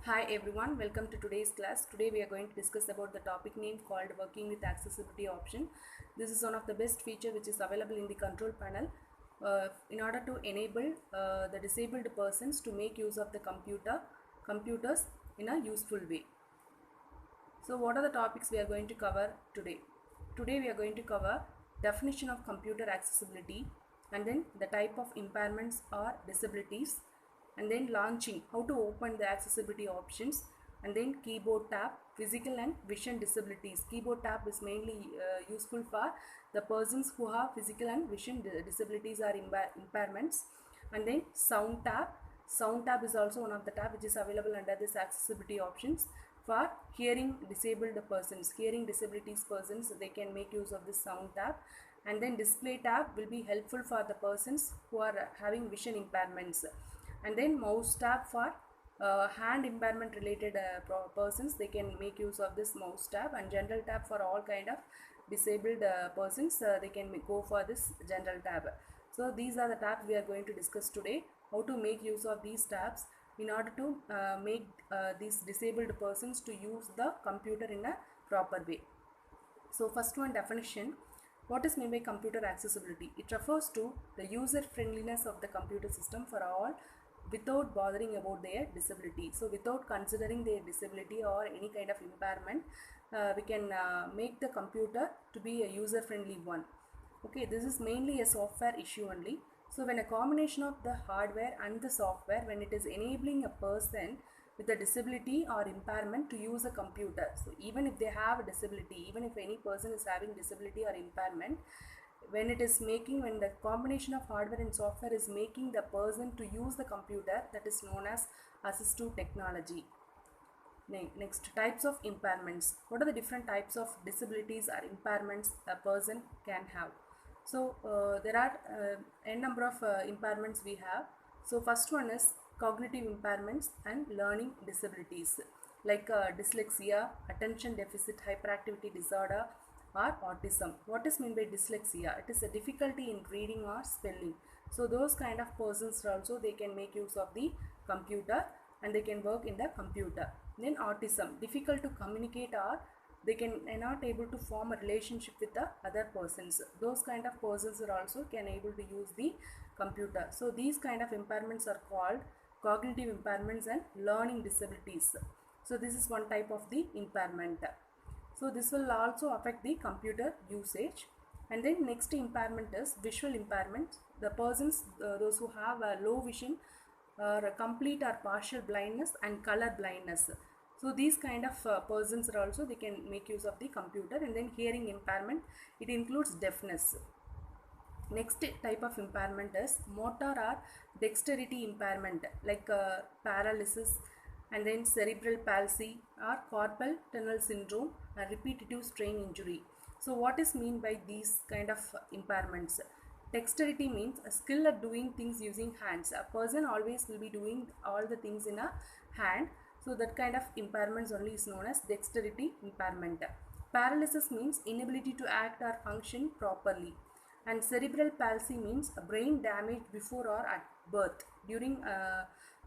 Hi everyone, welcome to today's class. Today we are going to discuss about the topic name called working with accessibility option. This is one of the best feature which is available in the control panel in order to enable the disabled persons to make use of the computers in a useful way. So what are the topics we are going to cover today? Today we are going to cover definition of computer accessibility, and then the type of impairments or disabilities, and then launching, how to open the accessibility options, and then keyboard tap, physical and vision disabilities. Keyboard tap is mainly useful for the persons who have physical and vision disabilities or impairments. And then sound tab is also one of the tab which is available under this accessibility options for hearing disabled persons. Hearing disabilities persons, they can make use of this sound tab. And then display tab will be helpful for the persons who are having vision impairments. And then mouse tab for hand impairment related persons, they can make use of this mouse tab. And general tab for all kind of disabled persons, they can go for this general tab. So these are the tabs we are going to discuss today, how to make use of these tabs in order to make these disabled persons to use the computer in a proper way. So first one, definition. What is meant by computer accessibility? It refers to the user friendliness of the computer system for all without bothering about their disability. So without considering their disability or any kind of impairment, we can make the computer to be a user friendly one. Okay, this is mainly a software issue only. So when a combination of the hardware and the software, when it is enabling a person with a disability or impairment to use a computer. So even if they have a disability, even if any person is having disability or impairment, when the combination of hardware and software is making the person to use the computer, that is known as assistive technology. Next, types of impairments. What are the different types of disabilities or impairments a person can have? So there are n number of impairments we have. So first one is cognitive impairments and learning disabilities, like dyslexia, attention deficit hyperactivity disorder, or autism. What is meant by dyslexia? It is a difficulty in reading or spelling. So those kind of persons also, they can make use of the computer and they can work in the computer. Then autism, difficult to communicate or they can not able to form a relationship with the other persons. Those kind of persons are also can able to use the computer. So these kind of impairments are called cognitive impairments and learning disabilities. So this is one type of the impairment. So this will also affect the computer usage. And then next impairment is visual impairment. The persons, those who have a low vision or complete or partial blindness and color blindness. So these kind of persons are also, they can make use of the computer. And then hearing impairment, it includes deafness. Next type of impairment is motor or dexterity impairment, like paralysis, and then cerebral palsy or carpal tunnel syndrome and repetitive strain injury. So what is mean by these kind of impairments? Dexterity means a skill at doing things using hands. A person always will be doing all the things in a hand. So that kind of impairments only is known as dexterity impairment. Paralysis means inability to act or function properly. And cerebral palsy means brain damage before or at birth, during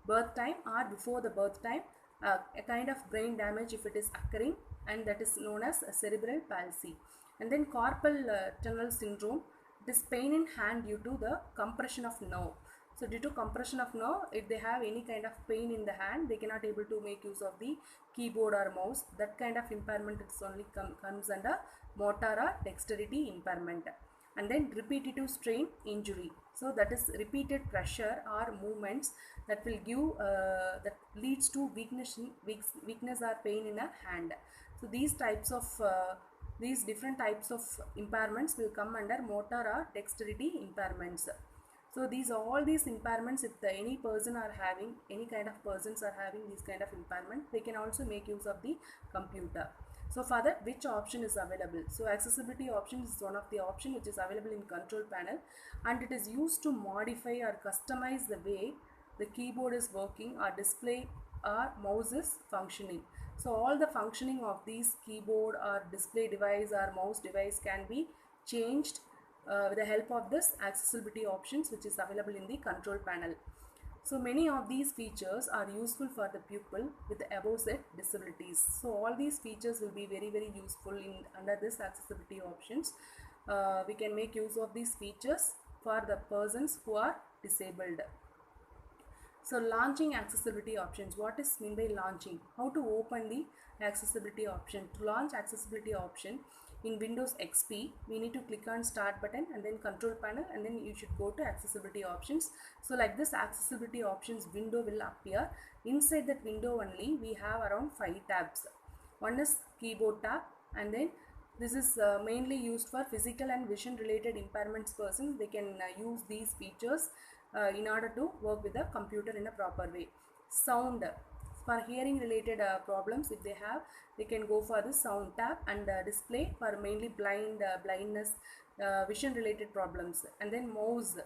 birth time or before the birth time, a kind of brain damage if it is occurring, and that is known as cerebral palsy. And then carpal tunnel syndrome, it is pain in hand due to the compression of nerve. So due to compression of nerve, if they have any kind of pain in the hand, they cannot able to make use of the keyboard or mouse. That kind of impairment is only comes under motor or dexterity impairment. And then repetitive strain injury, so that is repeated pressure or movements that will give that leads to weakness or pain in a hand. So these types of these different types of impairments will come under motor or dexterity impairments. So all these impairments, if any person are having, any kind of persons are having these kind of impairment, they can also make use of the computer. So for that, which option is available? So accessibility option is one of the option which is available in control panel, and it is used to modify or customize the way the keyboard is working or display or mouse is functioning. So all the functioning of these keyboard or display device or mouse device can be changed with the help of this accessibility options which is available in the control panel. So many of these features are useful for the pupil with above set disabilities. So all these features will be very useful in under this accessibility options. We can make use of these features for the persons who are disabled. So launching accessibility options. What is mean by launching? How to open the accessibility option? To launch accessibility option in Windows XP, we need to click on start button and then control panel, and then you should go to accessibility options. So like this accessibility options window will appear. Inside that window only we have around 5 tabs. One is keyboard tab, and then this is mainly used for physical and vision related impairments persons. They can use these features in order to work with the computer in a proper way. Sound, for hearing related problems, if they have, they can go for the sound tab, and display for mainly blindness, vision related problems. And then mouse,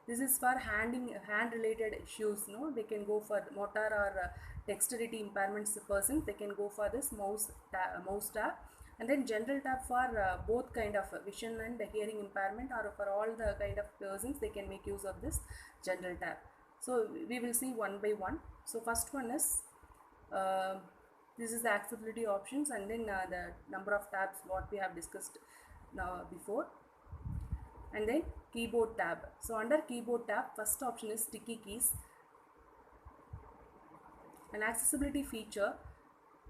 this is for hand related issues. No, they can go for motor or dexterity impairments persons. They can go for this mouse tab. And then general tab for both kind of vision and hearing impairment, or for all the kind of persons, they can make use of this general tab. So we will see one by one. So first one is this is the accessibility options, and then the number of tabs what we have discussed now before. And then keyboard tab. So under keyboard tab, first option is sticky keys. An accessibility feature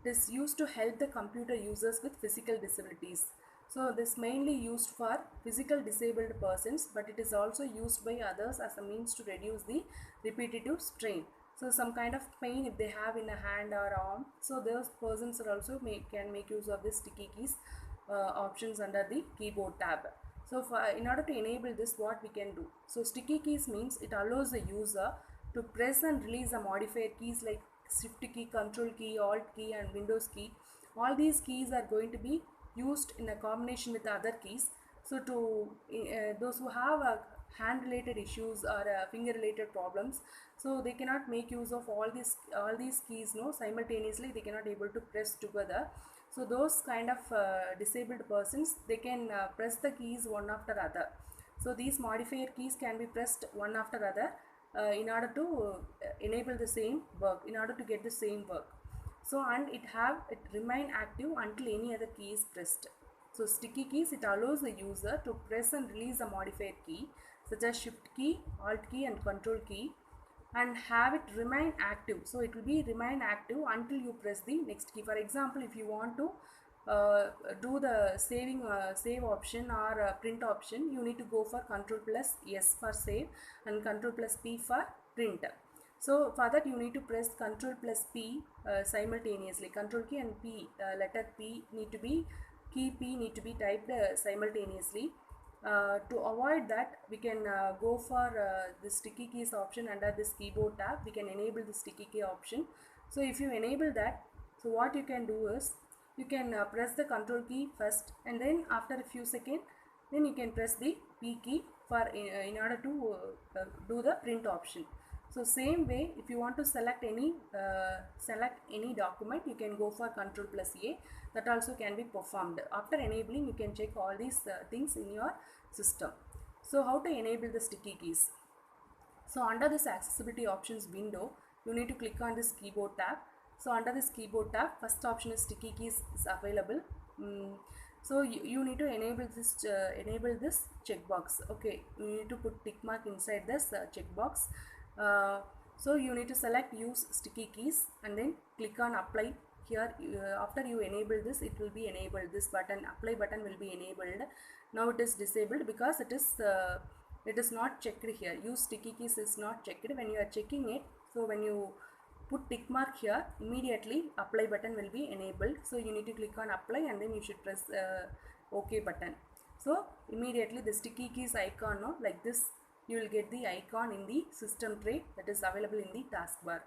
is used to help the computer users with physical disabilities. So this mainly used for physical disabled persons, but it is also used by others as a means to reduce the repetitive strain. So some kind of pain if they have in a hand or arm, so those persons are also can make use of this sticky keys options under the keyboard tab. So in order to enable this, what we can do? So sticky keys means it allows the user to press and release the modifier keys like shift key, control key, alt key and windows key. All these keys are going to be used in a combination with other keys. So to those who have hand related issues or finger related problems, so they cannot make use of all these keys simultaneously. They cannot able to press together. So those kind of disabled persons, they can press the keys one after other. So these modifier keys can be pressed one after other in order to enable the same work, in order to get the same work. So and it remain active until any other key is pressed. So sticky keys, it allows the user to press and release a modifier key such as shift key, alt key and control key, and have it remain active. So it will be remain active until you press the next key. For example, if you want to do the save option or print option, you need to go for Ctrl plus S for save and Ctrl plus P for print. So for that you need to press Ctrl plus P simultaneously. Ctrl key and P, letter P need to be, key P need to be typed simultaneously. To avoid that, we can go for the sticky keys option under this keyboard tab. We can enable the sticky key option. So if you enable that, so what you can do is you can press the control key first, and then after a few seconds, then you can press the P key for in order to do the print option. So same way, if you want to select any document, you can go for Ctrl plus A. That also can be performed. After enabling, you can check all these things in your system. So how to enable the sticky keys? So under this accessibility options window, you need to click on this keyboard tab. So under this keyboard tab, first option is sticky keys is available. So you need to enable this checkbox. Okay, you need to put tick mark inside this checkbox. So you need to select use sticky keys and then click on apply. Here after you enable this, it will be enabled. This button, apply button, will be enabled. Now it is disabled because it is not checked here. Use sticky keys is not checked. When you are checking it, so when you put tick mark here, immediately apply button will be enabled. So you need to click on apply and then you should press OK button. So immediately the sticky keys icon, like this, you will get the icon in the system tray that is available in the taskbar.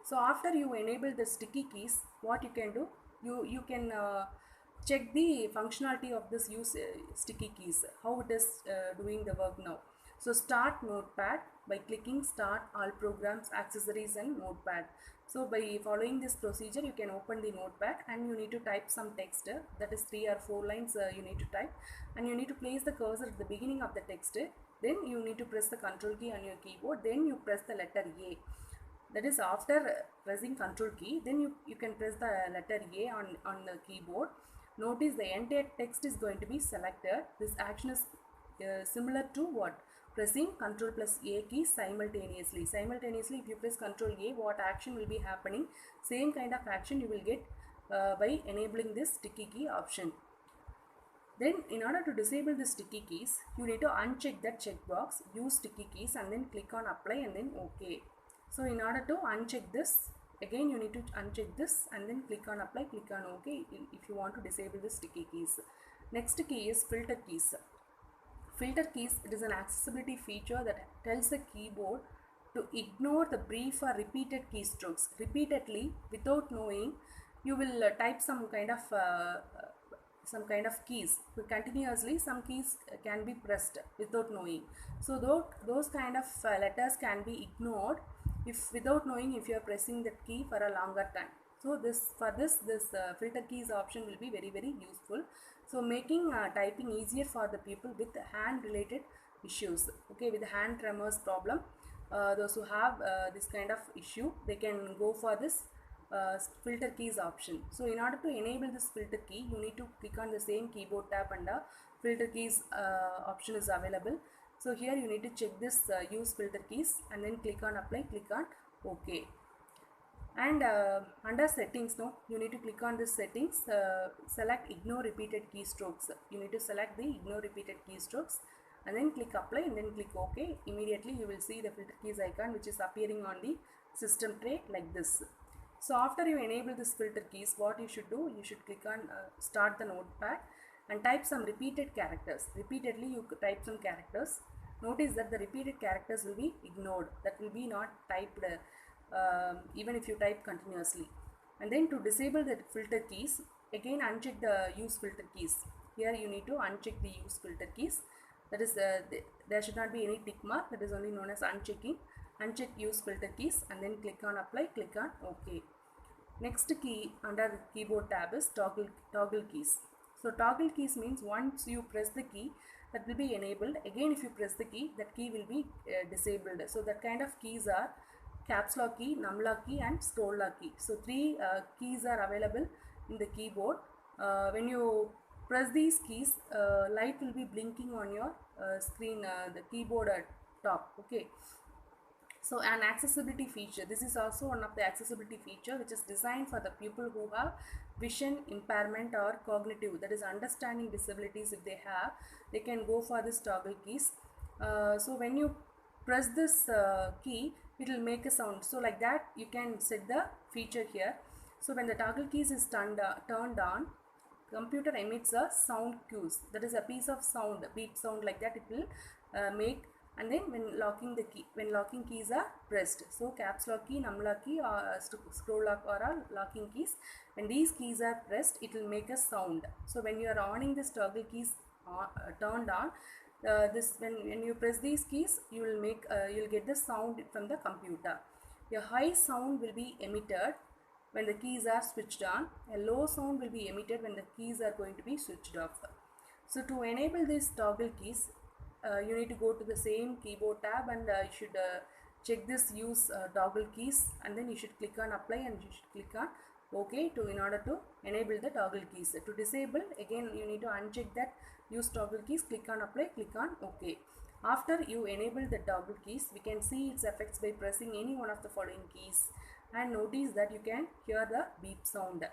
So after you enable the sticky keys, what you can do, you can check the functionality of this use sticky keys, how it is doing the work now. So start notepad by clicking start all programs, accessories and notepad. So by following this procedure, you can open the notepad and you need to type some text, that is 3 or 4 lines you need to type, and you need to place the cursor at the beginning of the text then you need to press the control key on your keyboard, then you press the letter A. That is, after pressing control key, then you can press the letter A on the keyboard. Notice the entire text is going to be selected. This action is similar to what? Pressing control plus A key simultaneously. Simultaneously, if you press control A, what action will be happening? Same kind of action you will get by enabling this sticky key option. Then in order to disable the sticky keys, you need to uncheck that checkbox, use sticky keys, and then click on apply and then OK. So in order to uncheck this, again you need to uncheck this and then click on apply, click on OK if you want to disable the sticky keys. Next key is filter keys. Filter keys, it is an accessibility feature that tells the keyboard to ignore the brief or repeated keystrokes. Repeatedly, without knowing, you will type some kind of keys. Continuously, some keys can be pressed without knowing. So those kind of letters can be ignored if without knowing if you are pressing that key for a longer time. So this filter keys option will be very, very useful. So making typing easier for the people with hand related issues. Okay, with hand tremors problem, those who have this kind of issue, they can go for this filter keys option. So in order to enable this filter key, you need to click on the same keyboard tab and the filter keys option is available. So here you need to check this use filter keys and then click on apply, click on OK. And under settings, you need to click on this settings, select ignore repeated keystrokes. You need to select the ignore repeated keystrokes and then click apply and then click OK. Immediately you will see the filter keys icon which is appearing on the system tray like this. So after you enable this filter keys, what you should do, you should click on start the notepad and type some repeated characters. Repeatedly you type some characters. Notice that the repeated characters will be ignored. That will be not typed even if you type continuously. And then to disable the filter keys, again uncheck the use filter keys. Here you need to uncheck the use filter keys. That is there should not be any tick mark. That is only known as unchecking. Uncheck use filter keys and then click on apply, click on OK. Next key under the keyboard tab is toggle keys. So toggle keys means once you press the key, that will be enabled. Again if you press the key, that key will be disabled. So that kind of keys are caps lock key, num lock key and scroll lock key. So three keys are available in the keyboard. When you press these keys, light will be blinking on your screen, the keyboard at top. Okay. So an accessibility feature, this is also one of the accessibility feature which is designed for the people who have vision impairment or cognitive, that is understanding disabilities. If they have, they can go for this toggle keys. So when you press this key, it will make a sound. So like that you can set the feature here. So when the toggle keys is turned on, computer emits a sound cues, that is a piece of sound, beep sound like that it will make. And then when locking keys are pressed, so caps lock key, num lock key or scroll lock are all locking keys. When these keys are pressed, it will make a sound. So when you are owning this toggle keys turned on, when you press these keys, you will make you'll get the sound from the computer. A high sound will be emitted when the keys are switched on. A low sound will be emitted when the keys are going to be switched off. So to enable these toggle keys, you need to go to the same keyboard tab and you should check this use toggle keys and then you should click on apply and you should click on OK in order to enable the toggle keys. To disable, again you need to uncheck that use toggle keys, click on apply, click on OK. After you enable the toggle keys, we can see its effects by pressing any one of the following keys and notice that you can hear the beep sound.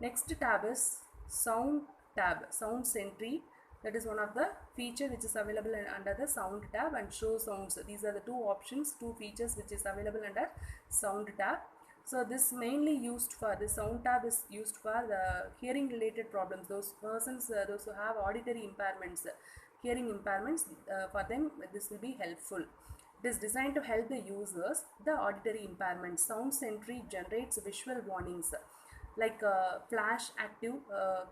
Next tab is sound tab, sound sentry. That is one of the feature which is available under the sound tab, and show sounds. These are the two features which is available under sound tab. So this mainly used for, the sound tab is used for the hearing related problems. Those persons, those who have auditory impairments, hearing impairments, for them this will be helpful. It is designed to help the users the auditory impairment. Sound sentry generates visual warnings like flash active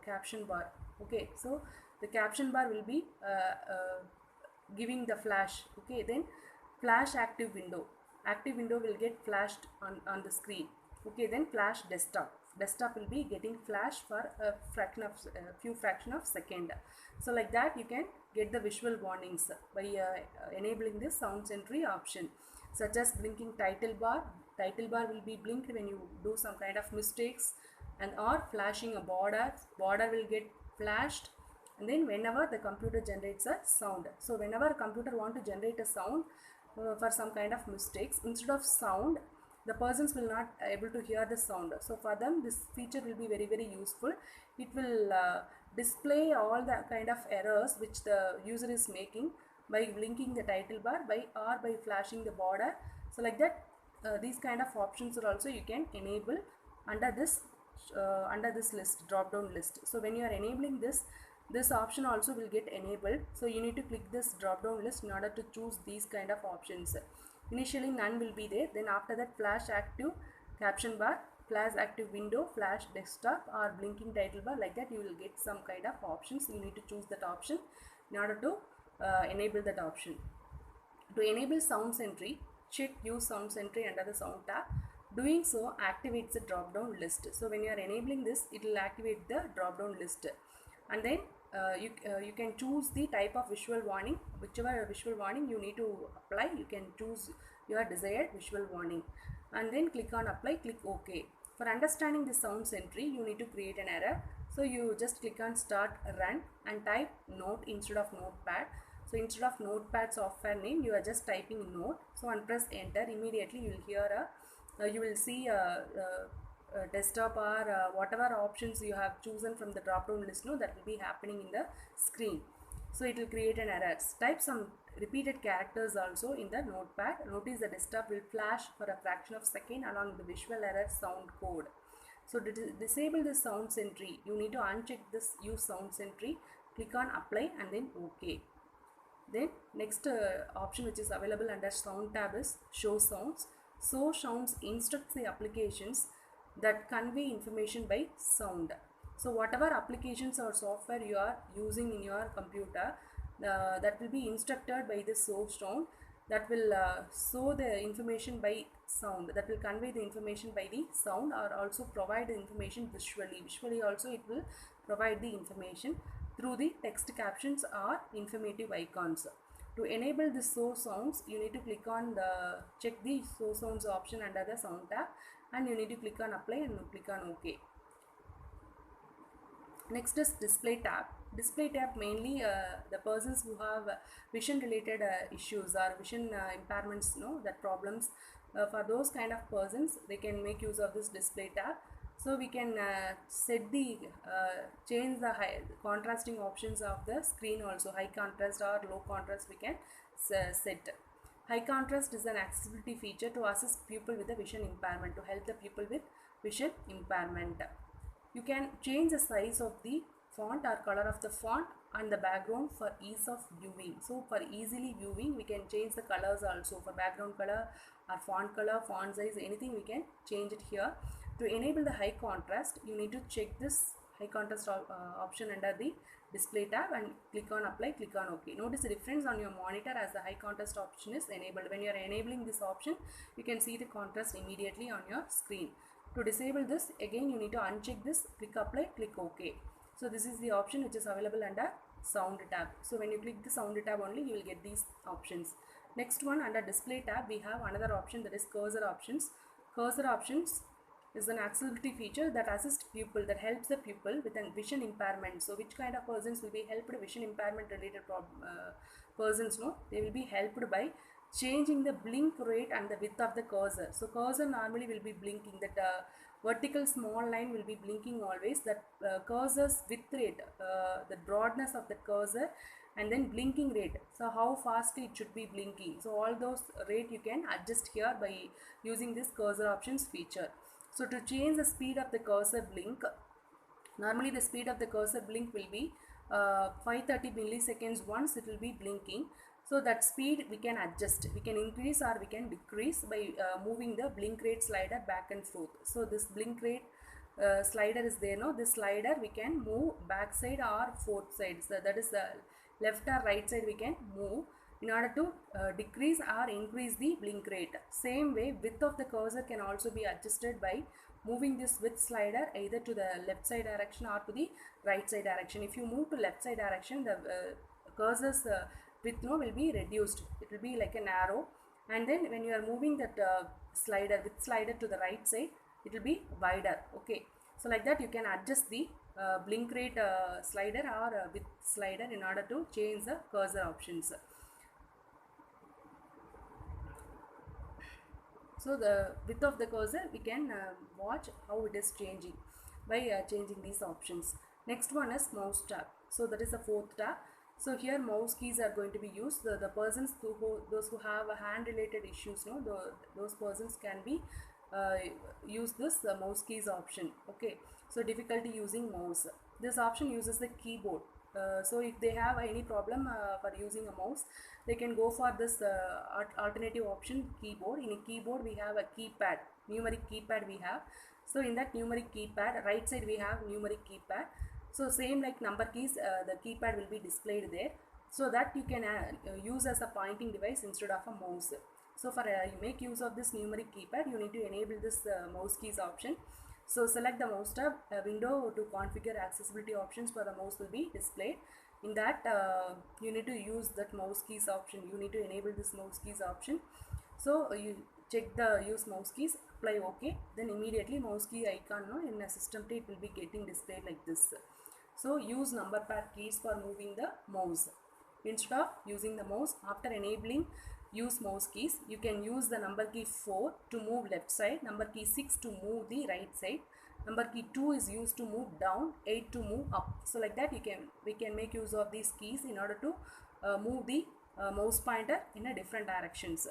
caption bar. Okay, so the caption bar will be giving the flash. Okay, then flash active window will get flashed on the screen. Okay, then flash desktop. Desktop will be getting flash for a few fraction of second. So like that you can get the visual warnings by enabling this sound sentry option, such as blinking title bar. Title bar will be blinked when you do some kind of mistakes, and or flashing a border. Border will get flashed, and then whenever the computer generates a sound. So whenever a computer want to generate a sound for some kind of mistakes, instead of sound, the persons will not able to hear the sound. So for them this feature will be very useful. It will display all the kind of errors which the user is making by blinking the title bar by flashing the border. So like that these kind of options are also you can enable under this list, drop down list. So when you are enabling this option also will get enabled. So you need to click this drop down list in order to choose these kind of options. Initially none will be there, then after that flash active caption bar, flash active window, flash desktop, or blinking title bar. Like that you will get some kind of options. You need to choose that option in order to enable that option. To enable sound sentry, check use sound sentry under the sound tab. Doing so activates the drop down list. So when you are enabling this, it will activate the drop down list, and then you can choose the type of visual warning. Whichever visual warning you need to apply, you can choose your desired visual warning, and then click on apply, click OK. For understanding the sound sentry, you need to create an error. So you just click on start run and type note instead of notepad. So instead of notepad software name, you are just typing note. So and press enter. Immediately you will hear you will see a desktop or whatever options you have chosen from the drop down list, that will be happening in the screen. So it will create an error. Type some repeated characters also in the notepad. Notice the desktop will flash for a fraction of a second along with the visual error sound code. So to disable the sound sentry, you need to uncheck this use sound sentry, click on apply and then OK. Then next option which is available under sound tab is show sounds. Show sounds instructs the applications that convey information by sound. So whatever applications or software you are using in your computer, that will be instructed by the show sound, that will show the information by sound, that will convey the information by the sound, or also provide the information visually also it will provide the information through the text captions or informative icons. To enable the show sounds, you need to click on the check the show sounds option under the sound tab, and you need to click on apply and click on OK. Next is display tab. Display tab mainly the persons who have vision related issues or vision impairments, that problems, for those kind of persons they can make use of this display tab. So we can set the change the contrasting options of the screen also. High contrast or low contrast we can set. High contrast is an accessibility feature to assist people with a vision impairment, to help the people with vision impairment. You can change the size of the font or color of the font and the background for ease of viewing. So for easily viewing, we can change the colors also. For background color or font size, anything we can change it here. To enable the high contrast, you need to check this high contrast option under the display tab and click on apply, click on OK. Notice the difference on your monitor as the high contrast option is enabled. When you are enabling this option, you can see the contrast immediately on your screen. To disable this, again you need to uncheck this, click apply, click OK. So this is the option which is available under sound tab. So when you click the sound tab only, you will get these options. Next one, under display tab, we have another option, that is cursor options. Cursor options is an accessibility feature that assists pupil, that helps the pupil with a vision impairment. So which kind of persons will be helped? Vision impairment related persons, they will be helped by changing the blink rate and the width of the cursor. So cursor normally will be blinking, that vertical small line will be blinking always, that cursor's width rate, the broadness of the cursor, and then blinking rate, so how fast it should be blinking. So all those rate you can adjust here by using this cursor options feature. So to change the speed of the cursor blink, normally the speed of the cursor blink will be 530 milliseconds once it will be blinking. So that speed we can adjust, we can increase or we can decrease by moving the blink rate slider back and forth. So this blink rate slider is there, this slider we can move back side or forth side. So that is the left or right side we can move. in order to decrease or increase the blink rate. Same way, width of the cursor can also be adjusted by moving this width slider either to the left side direction or to the right side direction. If you move to left side direction, the cursor's width will be reduced. It will be like an arrow, and then when you are moving that width slider to the right side, it will be wider. Okay, so like that you can adjust the blink rate slider or width slider in order to change the cursor options. So the width of the cursor, we can watch how it is changing by changing these options. Next one is mouse tab. So that is the fourth tab. So here mouse keys are going to be used. The persons those who have hand related issues, those persons can be use this mouse keys option. Okay, so difficulty using mouse. This option uses the keyboard. So if they have any problem for using a mouse, they can go for this alternative option, keyboard. In a keyboard we have a keypad, numeric keypad we have. So in that numeric keypad, right side we have numeric keypad. So same like number keys, the keypad will be displayed there, so that you can use as a pointing device instead of a mouse. So for make use of this numeric keypad, you need to enable this mouse keys option. So select the mouse tab window to configure accessibility options for the mouse will be displayed. In that you need to use that mouse keys option. You need to enable this mouse keys option. So you check the use mouse keys, apply OK. Then immediately mouse key icon in a system tray, it will be getting displayed like this. So use number pad keys for moving the mouse. Instead of using the mouse, after enabling use mouse keys, you can use the number key 4 to move left side, number key 6 to move the right side, number key 2 is used to move down, 8 to move up. So like that we can make use of these keys in order to move the mouse pointer in a different directions.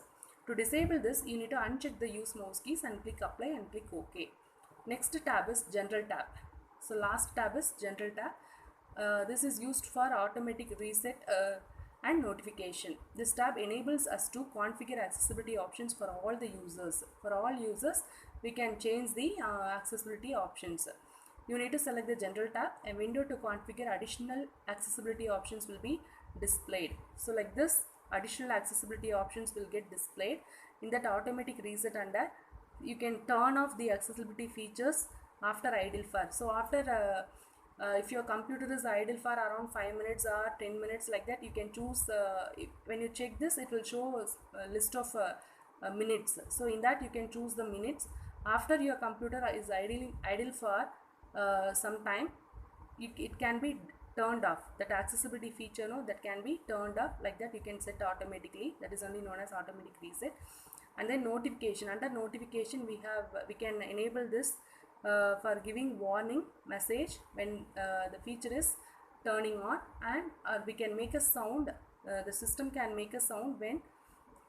To disable this, you need to uncheck the use mouse keys and click apply and click OK. Next tab is general tab. So last tab is general tab. This is used for automatic reset and notification. This tab enables us to configure accessibility options for all the users. For all users, we can change the accessibility options. You need to select the general tab. A window to configure additional accessibility options will be displayed. So like this, additional accessibility options will get displayed. In that automatic reset under, you can turn off the accessibility features after idle for. So after if your computer is idle for around 5 minutes or 10 minutes like that, you can choose when you check this, it will show a list of minutes. So in that you can choose the minutes. After your computer is idle for some time, it can be turned off. That accessibility feature that can be turned off. Like that you can set automatically. That is only known as automatic reset. And then notification. Under notification we can enable this for giving warning message when the feature is turning on, and we can make a sound. The system can make a sound when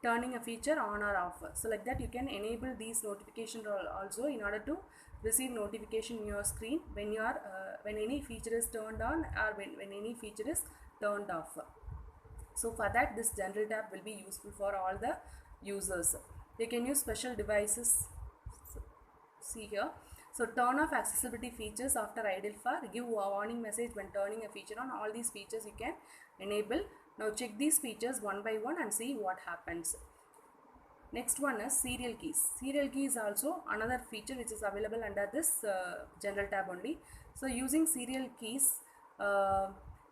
turning a feature on or off. So like that you can enable these notifications also in order to receive notification in your screen when you are when any feature is turned on or when any feature is turned off. So for that, this general tab will be useful for all the users. They can use special devices. See here. So turn off accessibility features after idle for, give a warning message when turning a feature on. All these features you can enable. Now check these features one by one and see what happens. Next one is serial keys. Serial key is also another feature which is available under this general tab only. So using serial keys,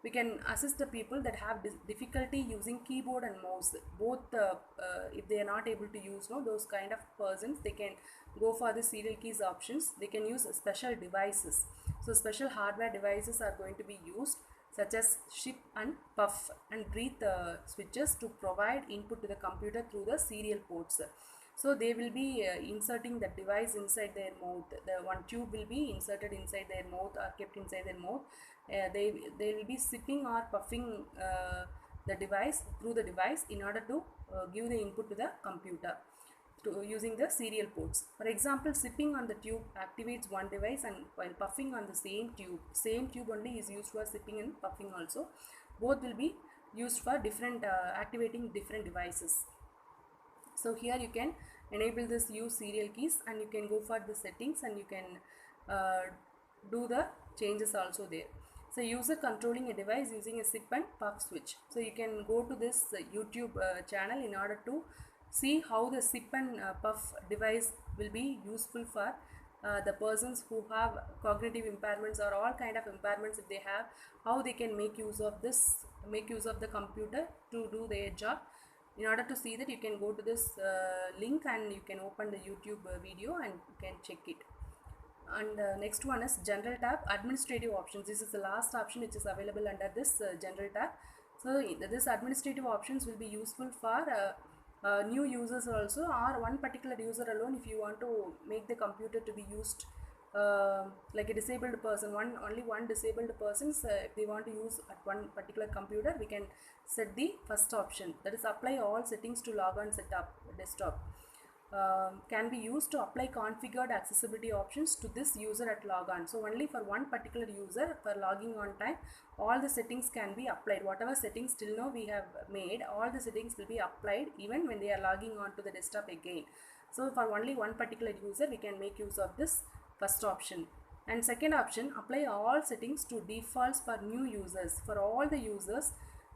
we can assist the people that have difficulty using keyboard and mouse. Both if they are not able to use those kind of persons, they can go for the serial keys options. They can use special devices. So special hardware devices are going to be used, such as shift and puff and breathe switches to provide input to the computer through the serial ports. So they will be inserting the device inside their mouth. The one tube will be inserted inside their mouth or kept inside their mouth. They will be sipping or puffing the device through the device in order to give the input to the computer using the serial ports. For example, sipping on the tube activates one device, and while puffing on the same tube only is used for sipping and puffing also. Both will be used for different activating different devices. So here you can enable this use serial keys, and you can go for the settings and you can do the changes also there. So user controlling a device using a SIP and puff switch. So you can go to this YouTube channel in order to see how the SIP and puff device will be useful for the persons who have cognitive impairments or all kind of impairments. If they have, how they can make use of this, make use of the computer to do their job. In order to see that, you can go to this link and you can open the YouTube video and you can check it. And next one is general tab, administrative options. This is the last option which is available under this general tab. So this administrative options will be useful for new users also, or one particular user alone. If you want to make the computer to be used like a disabled person, only one disabled persons, if they want to use at one particular computer, we can set the first option, that is apply all settings to log on setup desktop. Can be used to apply configured accessibility options to this user at logon. So only for one particular user for logging on time, all the settings can be applied. Whatever settings till now we have made, all the settings will be applied even when they are logging on to the desktop again. So for only one particular user, we can make use of this first option. And second option, apply all settings to defaults for new users. For all the users,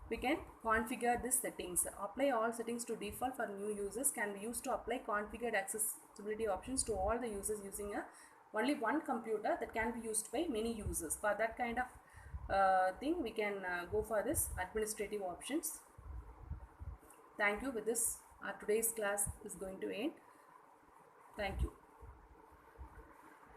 we can configure these settings. Apply all settings to default for new users can be used to apply configured accessibility options to all the users using only one computer that can be used by many users. For that kind of thing, we can go for this administrative options. Thank you. With this, today's class is going to end. Thank you.